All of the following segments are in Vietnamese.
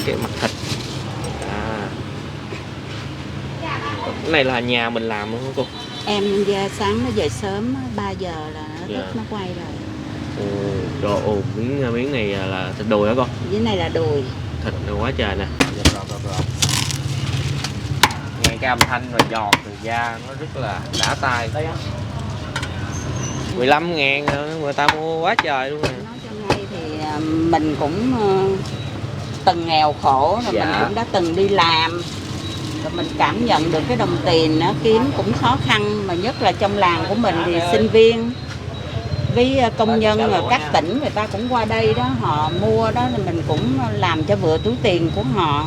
cái mặt thịt. Cái này là nhà mình làm luôn hả cô? Em ra sáng nó về sớm 3 giờ là nó quay rồi. Miếng này là thịt đùi hả con? Cái này là đùi. Thịt nó quá trời nè. Nghe cái âm thanh rồi giòn từ da nó rất là đã tai. 15.000 người ta mua quá trời luôn rồi. Nói cho ngay thì mình cũng từng nghèo khổ rồi, mình cũng đã từng đi làm rồi, mình cảm nhận được cái đồng tiền nó kiếm cũng khó khăn, mà nhất là trong làng của mình thì sinh viên với công nhân ở các tỉnh người ta cũng qua đây đó, họ mua đó, thì mình cũng làm cho vừa túi tiền của họ.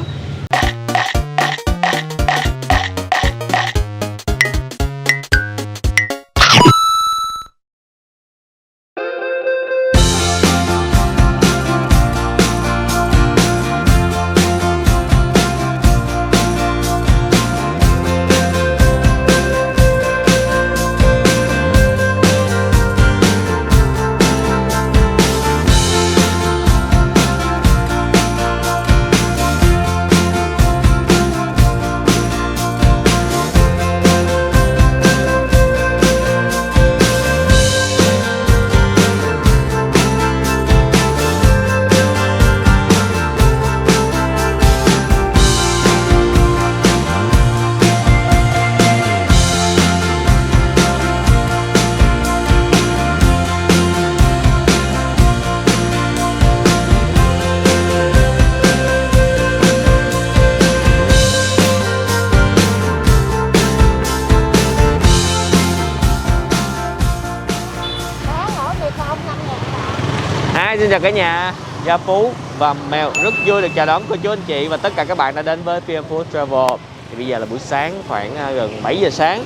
Xin chào cả nhà, Gia Phú và Mèo rất vui được chào đón cô chú anh chị và tất cả các bạn đã đến với PM Food Travel. Thì bây giờ là buổi sáng khoảng gần 7 giờ sáng.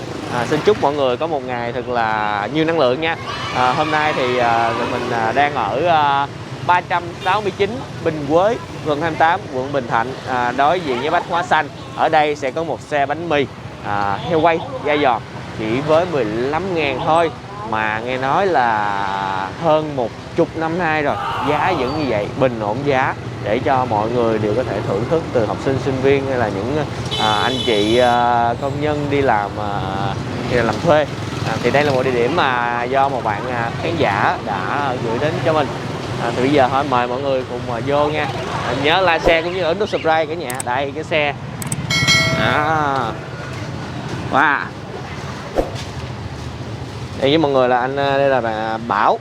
Xin chúc mọi người có một ngày thật là nhiều năng lượng nha. Hôm nay thì mình đang ở 369 Bình Quế, phường 28, quận Bình Thạnh, đối diện với Bách Hóa Xanh. Ở đây sẽ có một xe bánh mì heo quay da giòn chỉ với 15.000 thôi, mà nghe nói là hơn 10 năm nay rồi, giá vẫn như vậy, bình ổn giá để cho mọi người đều có thể thưởng thức, từ học sinh, sinh viên hay là những anh chị công nhân đi làm thuê. Thì đây là một địa điểm mà do một bạn khán giả đã gửi đến cho mình. Thì bây giờ thôi mời mọi người cùng vô nha. Nhớ like, share cũng như ấn nút subscribe cả nhà. Đây cái xe. Wow. Đây với mọi người là anh, đây là bạn Bảo.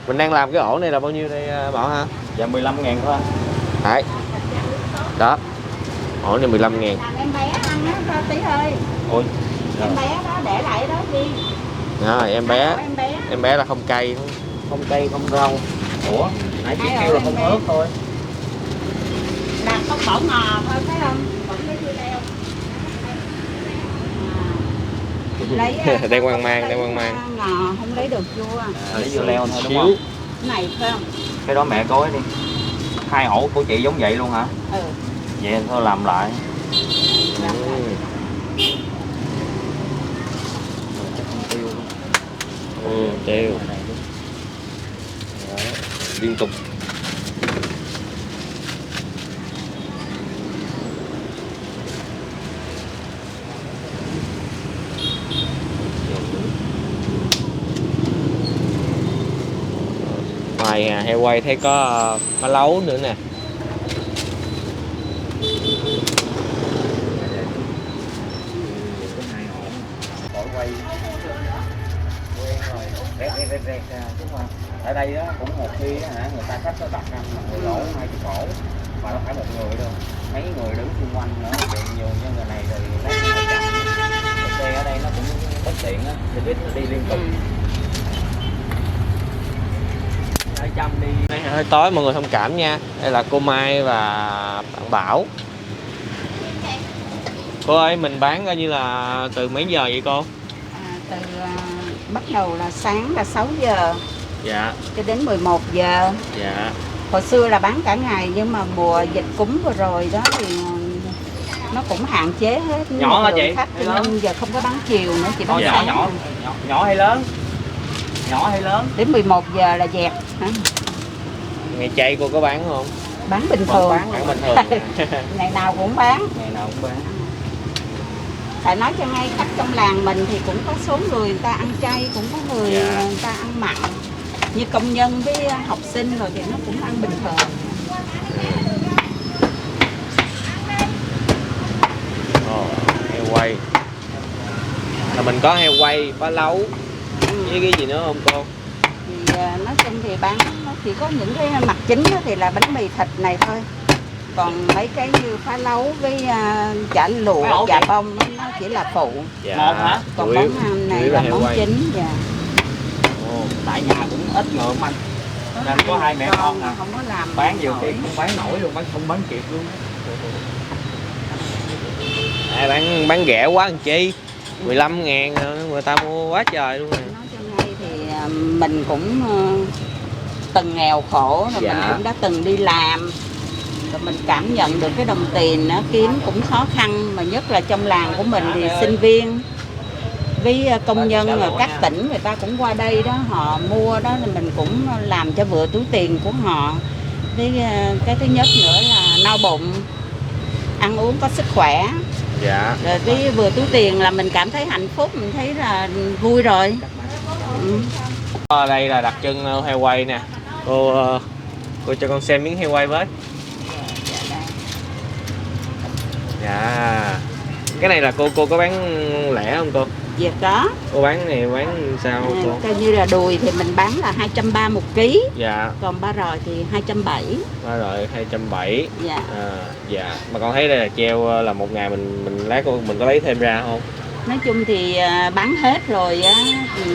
Mình đang làm cái ổ này là bao nhiêu đây Bảo ha? Dạ 15.000 thôi. Đấy. Đó. Ổ này 15.000. Em bé ăn á cho tí ơi. Ôi. Em bé đó để lại đó đi. Rồi em bé là không cay, Không cây, không rau. Ủa, nãy chị kêu là không ớt thôi. Là không bỏ ngò thôi phải không? Vẫn lấy dưa leo. Đang hoang mang, ngò không lấy được chua. Lấy dưa leo thôi đúng không? Cái này phải không? Cái đó mẹ gói đi. 2 ổ của chị giống vậy luôn hả? Ừ. Vậy thôi làm lại. Tiêu. Liên tục. Ngoài heo quay thấy có má lấu nữa nè. Ở đây đó cũng một khi đó, người ta khách có đặt ăn là người lỗ 20 cổ, mà nó phải một người đâu, mấy người đứng xung quanh nữa, tiền nhiều như người này rồi lấy người chậm. Xe ở đây nó cũng bất tiện á, xe buýt nó đi liên tục. Ở trong đi. Đây hơi tối mọi người thông cảm nha. Đây là cô Mai và bạn Bảo. Cô ơi, mình bán coi như là từ mấy giờ vậy cô? Từ bắt đầu là sáng là 6 giờ. Dạ. Cho đến 11 giờ. Dạ. Hồi xưa là bán cả ngày, nhưng mà mùa dịch cúm vừa rồi đó thì nó cũng hạn chế hết. Nhỏ hả chị? Khách cho nên giờ không có bán chiều nữa, chỉ bán sáng. Nhỏ hay lớn? Nhỏ hay lớn? Đến 11 giờ là dẹp. Ngày chay cô có bán không? bán bình thường. Bán bình thường. Ngày nào cũng bán. Ngày nào cũng bán. Phải nói cho ngay khách trong làng mình thì cũng có số người ta ăn chay, cũng có người Dạ. người ta ăn mặn. Như công nhân với học sinh rồi thì nó cũng ăn bình thường. Heo quay là mình có heo quay, phá lấu với cái gì nữa không cô? Thì nói chung thì bán nó chỉ có những cái mặt chính thì là bánh mì thịt này thôi. Còn mấy cái như phá lấu với chả lụa, chả bông nó chỉ là phụ. Dạ. Một hả? Còn Chủ món yếu- ăn chủ này yếu là heo món quay. chính. Dạ. Tại nhà cũng ít người không anh. Nên có hai mẹ con mà à. không có làm Bán nhiều khi nổi. không bán nổi luôn, không bán kịp luôn. Bán rẻ quá làm chi, 15.000 người ta mua quá trời luôn nè. Nói cho ngay thì mình cũng từng nghèo khổ rồi. Dạ. Mình cũng đã từng đi làm rồi, mình cảm nhận được cái đồng tiền nó kiếm cũng khó khăn, mà nhất là trong làng của mình thì sinh viên với công nhân ở các tỉnh người ta cũng qua đây đó, họ mua đó, thì mình cũng làm cho vừa túi tiền của họ. Với cái thứ nhất nữa là no bụng, ăn uống có sức khỏe, Dạ. rồi với vừa túi tiền là mình cảm thấy hạnh phúc, mình thấy là vui rồi. Ở đây là đặc trưng heo quay nè. Cô cho con xem miếng heo quay với. Dạ. Cái này là cô có bán lẻ không cô? Dạ có. Cô bán này bán sao cô? Coi như là đùi thì mình bán là 230 một ký, Dạ. còn ba rọi thì 270. Đó rồi 270. Dạ. Dạ. Mà con thấy đây là treo là một ngày mình lát mình có lấy thêm ra không? Nói chung thì bán hết rồi á,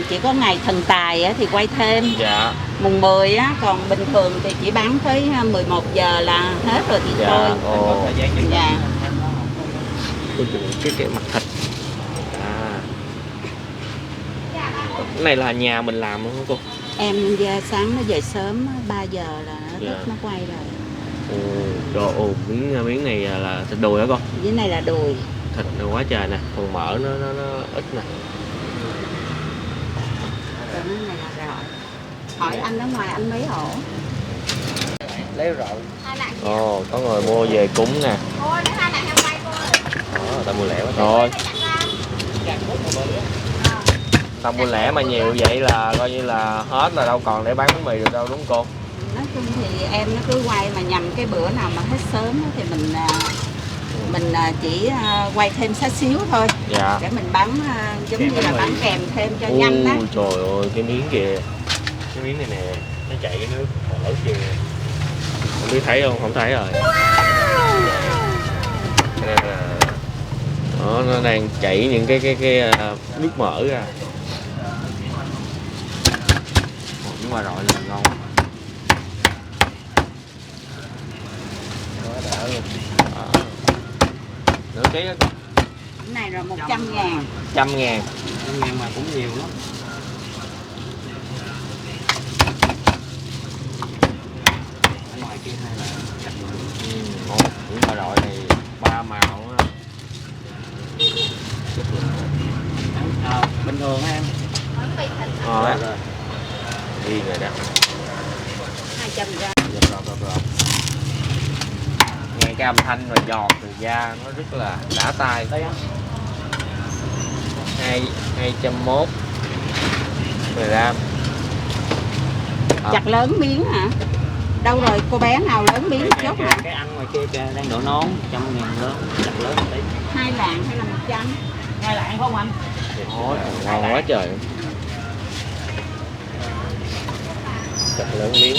chỉ có ngày thần tài á thì quay thêm. Dạ. Mùng 10 á, còn bình thường thì chỉ bán tới 11 giờ là hết rồi thì Dạ. thôi. Ồ. Dạ. Cái mặt thịt. Cái này là nhà mình làm luôn hả cô? Em ra sáng nó về sớm 3 giờ là nó Dạ. nó quay rồi. Ồ, miếng này là thịt đùi hả con? Dưới này là đùi. Thịt nó quá trời nè, phần mỡ nó ít nè. Còn cái này là rọi. Hỏi anh ở ngoài anh mấy ổ? Lấy rượu. Ồ, có người mua về cúng nè. Đó, người ta mua lẻ quá rồi. Ta mua lẻ mà nhiều vậy là coi như là hết là đâu còn để bán bánh mì được đâu, đúng không cô? Nói chung thì em nó cứ quay mà nhằm cái bữa nào mà hết sớm á thì mình chỉ quay thêm xá xíu thôi. Dạ. Để mình bán giống như là bán kèm thêm cho nhanh á. Ôi trời ơi, cái miếng kìa. Cái miếng này nè, nó chảy cái nước ở kìa. Không biết thấy không? Không thấy rồi. Cái này là nó đang chảy những cái nước mỡ ra. Nhưng mà rồi là ngon. Quá đã luôn. Nửa ký đó. Cái này là 100.000. 100.000. Nhưng mà cũng nhiều lắm. Ở ngoài kia hay là chặt rồi. Ngon. Những mà rồi này ba màu á. Bình thường em. Ngon á. Đi rồi đó. 200g. Rồi. Nghe cái âm thanh mà giọt từ da nó rất là đã tai. 201 gram. Chặt lớn miếng hả? Đâu rồi cô bé nào lớn miếng chốt hả? Cái ăn ngoài kia kìa, đang đổ nón 100.000 lớn, chặt lớn một tí. 2 lạng hay là 100? 2 lạng không anh? Ôi, ngon quá trời. Chặt lớn miếng.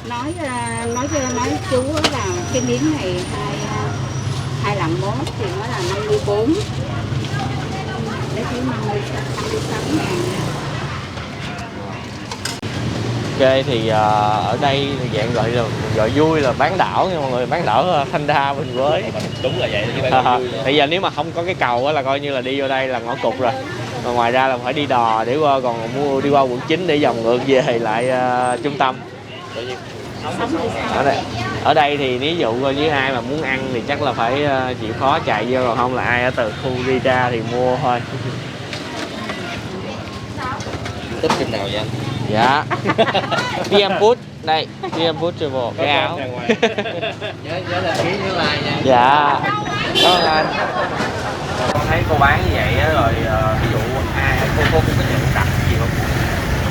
Nói chú là cái miếng này 2 lạng mốt thì nó là 54. Lấy thứ 56.000. Ok thì ở đây thì dạng gọi vui là bán đảo nha mọi người, bán đảo Thanh Đa Bình Quế. Đúng là vậy chứ bạn vui. Bây giờ nếu mà không có cái cầu á là coi như là đi vô đây là ngõ cụt rồi. Còn ngoài ra là phải đi đò để qua, còn đi qua quận 9 để vòng ngược về lại trung tâm. Ở đây thì ví dụ như ai mà muốn ăn thì chắc là phải chịu khó chạy vô, còn không là ai ở từ khu đi ra thì mua thôi. Tích trên nào vậy anh? Dạ. PM Food Đây, PM Food Travel, cái áo. Nhớ là ký nhớ like nha. Dạ. Cảm ơn anh. Con thấy cô bán như vậy á, rồi ví dụ cô cũng có nhận đặt gì không?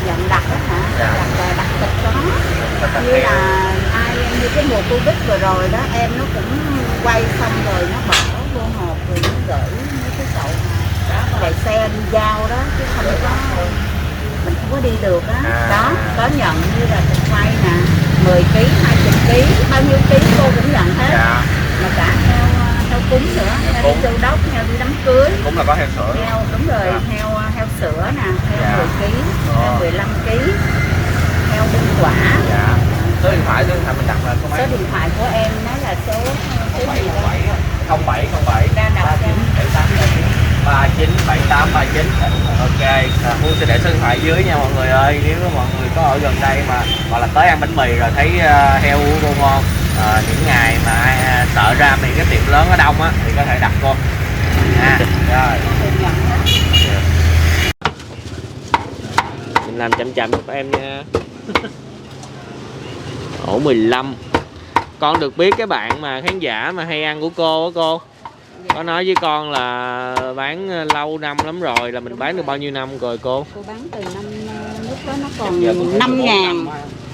Dặn đặt đó hả? Dạ. Đặt thịt có. Đặt Như là như cái mùa Covid vừa rồi đó, em nó cũng quay xong rồi nó bỏ vô hộp rồi nó gửi mấy cái chậu chạy xe đi giao đó, chứ không có mình không có đi được á. Đó, có nhận như là thịt quay nè, 10 kg, 20 kg, bao nhiêu ký cô cũng nhận hết. Dạ. Mà cả heo cúng nữa, heo đi châu đốc, heo đi đám cưới. Cũng là có heo sữa. Heo đúng rồi, Dạ. heo sữa nè, heo Dạ. 10 kg, heo 15 kg, heo đinh quả. Dạ. Số điện thoại mình đặt là số mấy? Số điện thoại của em nó là số gì đó? 0707 Đang đọc 39 7839. Ok, Phương sẽ để số điện thoại dưới nha mọi người ơi. Nếu mọi người có ở gần đây mà hoặc là tới ăn bánh mì rồi thấy heo của cô ngon, những ngày mà ai sợ ra mấy cái tiệm lớn ở đông á thì có thể đặt cô. Rồi. Mình làm chậm chậm giúp em nha. Ổ 15. Con được biết cái bạn mà khán giả mà hay ăn của cô á cô, có nói với con là bán lâu năm lắm rồi, là mình bán được bao nhiêu năm rồi cô? Cô bán từ năm lúc đó nó còn 5.000.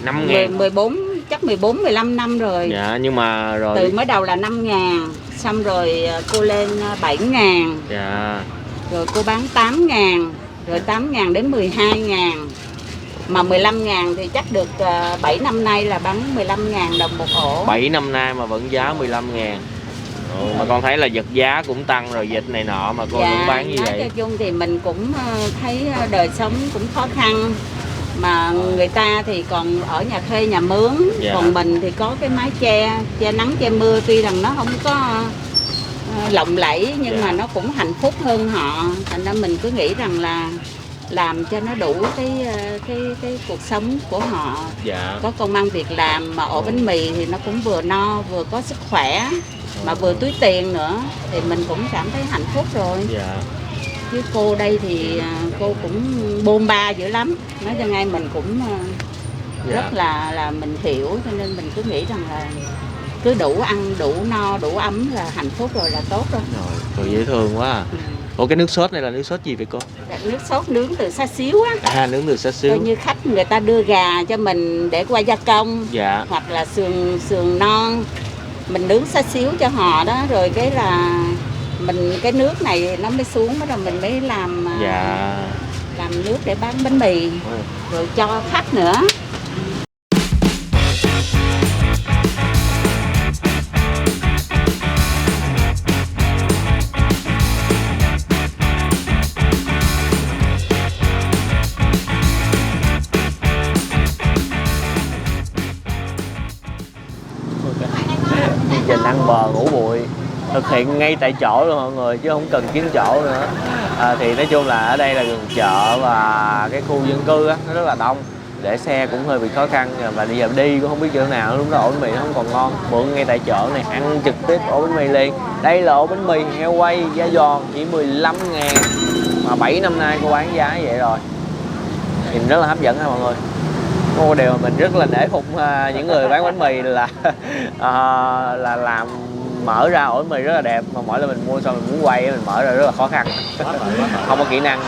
5.000. 14 chắc 14 15 năm rồi. Dạ, nhưng mà rồi Từ mới đầu là 5.000, xong rồi cô lên 7.000. dạ. Rồi cô bán 8.000, rồi 8.000 đến 12.000. Mà 15.000 thì chắc được 7 năm nay là bán 15.000 đồng một ổ. 7 năm nay mà vẫn giá 15.000. Mà con thấy là vật giá cũng tăng rồi, dịch này nọ mà cô vẫn bán như nói vậy. cho chung thì mình cũng thấy đời sống cũng khó khăn. Mà người ta thì còn ở nhà thuê nhà mướn, Dạ. còn mình thì có cái mái che nắng che mưa, tuy rằng nó không có lộng lẫy nhưng Dạ. mà nó cũng hạnh phúc hơn họ. Thành ra mình cứ nghĩ rằng là làm cho nó đủ cái cuộc sống của họ, Dạ. có công ăn việc làm, mà ổ bánh mì thì nó cũng vừa no vừa có sức khỏe mà vừa túi tiền nữa thì mình cũng cảm thấy hạnh phúc rồi. Dạ. Chứ cô đây thì cô cũng bôn ba dữ lắm, nói cho ngay mình cũng Dạ. rất là mình hiểu, cho nên mình cứ nghĩ rằng là cứ đủ ăn đủ no đủ ấm là hạnh phúc rồi, là tốt rồi. Rồi dễ thương quá à. Ừ. Ủa cái nước sốt này là nước sốt gì vậy cô? Nước sốt nướng từ xa xíu á. Nướng từ xa xíu. Coi như khách người ta đưa gà cho mình để qua gia công, Dạ. hoặc là sườn non mình nướng xa xíu cho họ đó, rồi cái là mình cái nước này nó mới xuống đó, rồi mình mới làm Dạ. làm nước để bán bánh mì rồi cho khách nữa. Chương trình ăn bờ ngủ bụi thực hiện ngay tại chỗ luôn mọi người, chứ không cần kiếm chỗ nữa. Thì nói chung là ở đây là gần chợ và cái khu dân cư á, nó rất là đông, để xe cũng hơi bị khó khăn, và bây giờ đi cũng không biết chỗ nào, lúc đó ổ bánh mì nó không còn ngon, mượn ngay tại chỗ này ăn trực tiếp ổ bánh mì liền. Đây là ổ bánh mì heo quay giá giòn chỉ 15.000, mà 7 năm nay cô bán giá vậy rồi, nhìn rất là hấp dẫn ha mọi người. Một điều mà mình rất là nể phục những người bán bánh mì là là làm mở ra ổ bánh mì rất là đẹp, mà mỗi lần mình mua xong mình muốn quay mình mở ra rất là khó khăn. Không có kỹ năng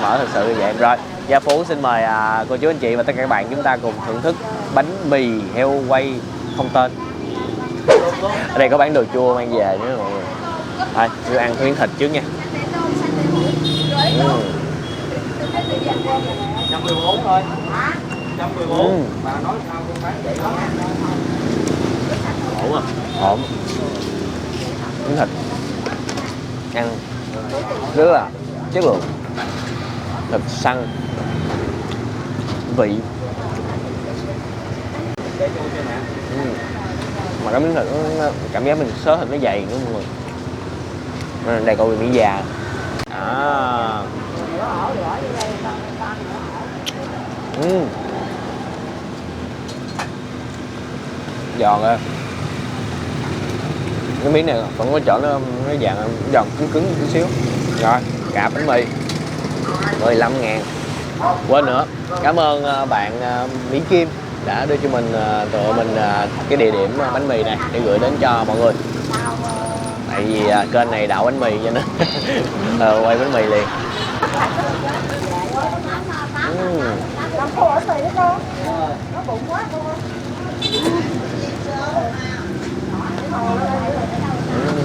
mở thực sự như vậy. Rồi Gia Phú xin mời cô chú anh chị và tất cả các bạn chúng ta cùng thưởng thức bánh mì heo quay không tên. Ở đây có bán đồ chua mang về nữa mọi người. Thôi tôi ăn miếng thịt trước nha. 114 thôi. 114. Mà nói sao con bán vậy đó. Ổn à? Ổn. Miếng thịt ăn rất là chất lượng, thịt săn, vị. Mà cái miếng thịt nó cảm giác mình xớ thịt nó dày nữa mọi người. Nên đây coi miếng già. Giòn ơi. Cái miếng này vẫn có chỗ nó dạng giòn cứng chút xíu. Rồi cả bánh mì 15.000. Quên nữa, cảm ơn bạn Mỹ Kim đã đưa cho mình tụi mình cái địa điểm bánh mì này để gửi đến cho mọi người. Tại vì kênh này đảo bánh mì cho nên quay bánh mì liền.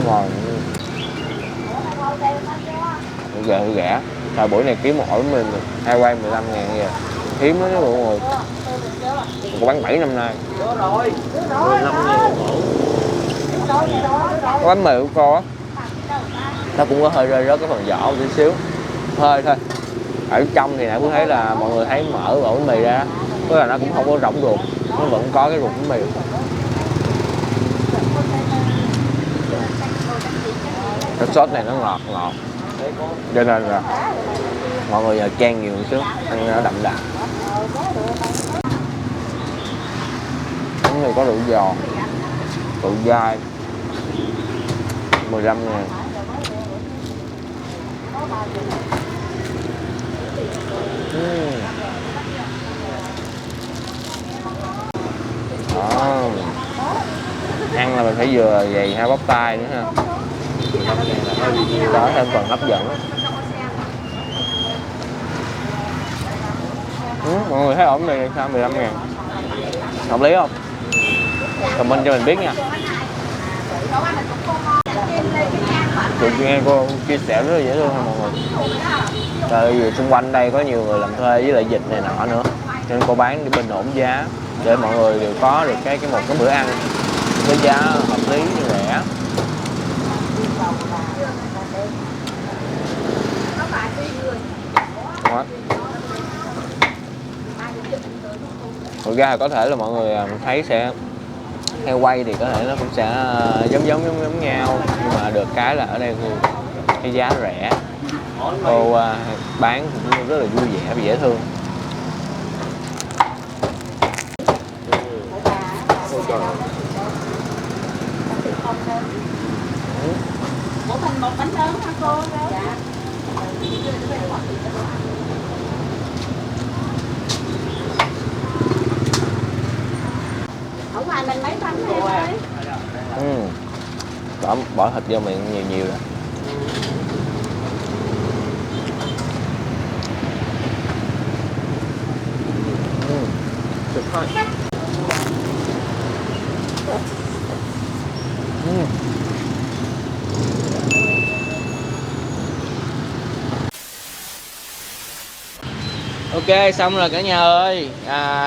Ngon. Rẻ. Thời buổi này kiếm một ổ bánh mì hai quay 15.000 vậy. Hiếm lắm đó mọi người. Cô bán 7 năm nay 15.000 một ổ. Cái bánh mì của cô á, nó cũng có hơi rơi rớt cái phần vỏ một tí xíu, hơi thôi. Ở trong thì nãy cũng thấy là mọi người thấy mở ổ bánh mì ra, tức là nó cũng không có rỗng ruột, nó vẫn có cái ruột bánh mì. Cái sốt này nó ngọt cho nên là mọi người giờ chan nhiều một xíu, ăn nó đậm đà. Bánh này có độ giòn, độ dai, 15.000. Đó. Ăn là mình phải vừa dày hai bắp tay nữa ha, đó thêm phần hấp dẫn. Mọi người thấy ổn này sao? 15.000 hợp lý không? Comment cho mình biết nha. Được nghe cô chia sẻ rất là dễ thương ha mọi người. Tại vì xung quanh đây có nhiều người làm thuê với lại dịch này nọ nữa, nên cô bán để bình ổn giá để mọi người đều có được một cái bữa ăn với giá hợp lý rẻ. Đó. Thực ra có thể là mọi người thấy sẽ heo quay thì có thể nó cũng sẽ giống nhau, nhưng mà được cái là ở đây cái giá rẻ, cô bán cũng rất là vui vẻ và dễ thương. Của mình một bánh lớn hả cô? Dạ. Ở ngoài mình mấy bánh em ơi? Bỏ thịt vô miệng nhiều rồi. Được thôi. Ok, xong rồi cả nhà ơi.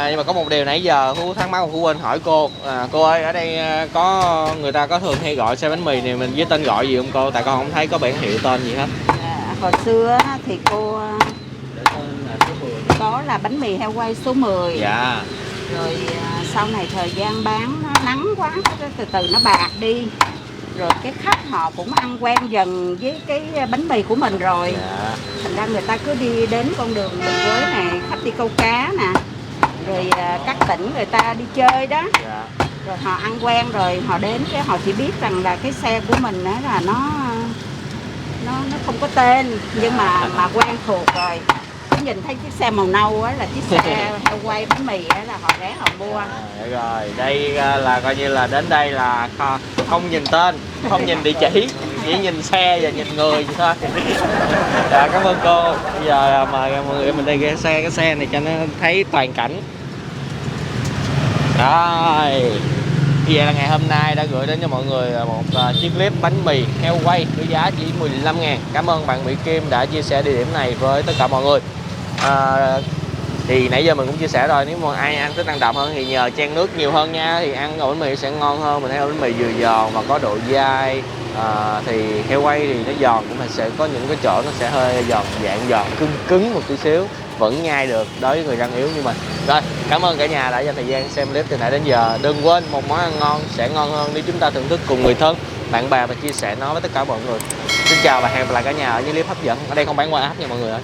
Nhưng mà có một điều nãy giờ Phú thắc mắc của phụ huynh hỏi cô, cô ơi ở đây có người ta có thường hay gọi xe bánh mì này mình với tên gọi gì không cô? Tại con không thấy có bảng hiệu tên gì hết. Hồi xưa thì cô có là bánh mì heo quay số 10. Dạ. Rồi sau này thời gian bán nó nắng quá, từ từ nó bạc đi. Rồi cái khách họ cũng ăn quen dần với cái bánh mì của mình rồi. Dạ. Thành ra người ta cứ đi đến con đường Bình Quế này, khách đi câu cá nè, rồi các tỉnh người ta đi chơi đó. Dạ. Rồi họ ăn quen rồi họ đến cái họ chỉ biết rằng là cái xe của mình đó là nó không có tên, nhưng mà quen thuộc rồi. Cứ nhìn thấy chiếc xe màu nâu á là chiếc xe heo quay bánh mì á là họ ghé họ mua. Rồi đây là coi như là đến đây là không nhìn tên, không nhìn địa chỉ, chỉ nhìn xe và nhìn người thôi. Dạ, cảm ơn cô. Bây giờ mời mọi người mình đi cái xe này cho nó thấy toàn cảnh. Rồi. Như vậy là ngày hôm nay đã gửi đến cho mọi người một chiếc clip bánh mì heo quay với giá chỉ 15.000. Cảm ơn bạn Mỹ Kim đã chia sẻ địa điểm này với tất cả mọi người. Thì nãy giờ mình cũng chia sẻ rồi, nếu mà ai ăn thích ăn đậm hơn thì nhờ chan nước nhiều hơn nha, thì ăn ổ bánh mì sẽ ngon hơn. Mình thấy ổ bánh mì vừa giòn và có độ dai. Thì heo quay thì nó giòn cũng sẽ có những cái chỗ nó sẽ hơi giòn, dạng giòn cứng một tí xíu, vẫn nhai được đối với người răng yếu như mình. Rồi, cảm ơn cả nhà đã dành thời gian xem clip từ nãy đến giờ. Đừng quên một món ăn ngon sẽ ngon hơn nếu chúng ta thưởng thức cùng người thân, bạn bè và chia sẻ nó với tất cả mọi người. Xin chào và hẹn gặp lại cả nhà ở những clip hấp dẫn. Ở đây không bán qua app nha mọi người ơi.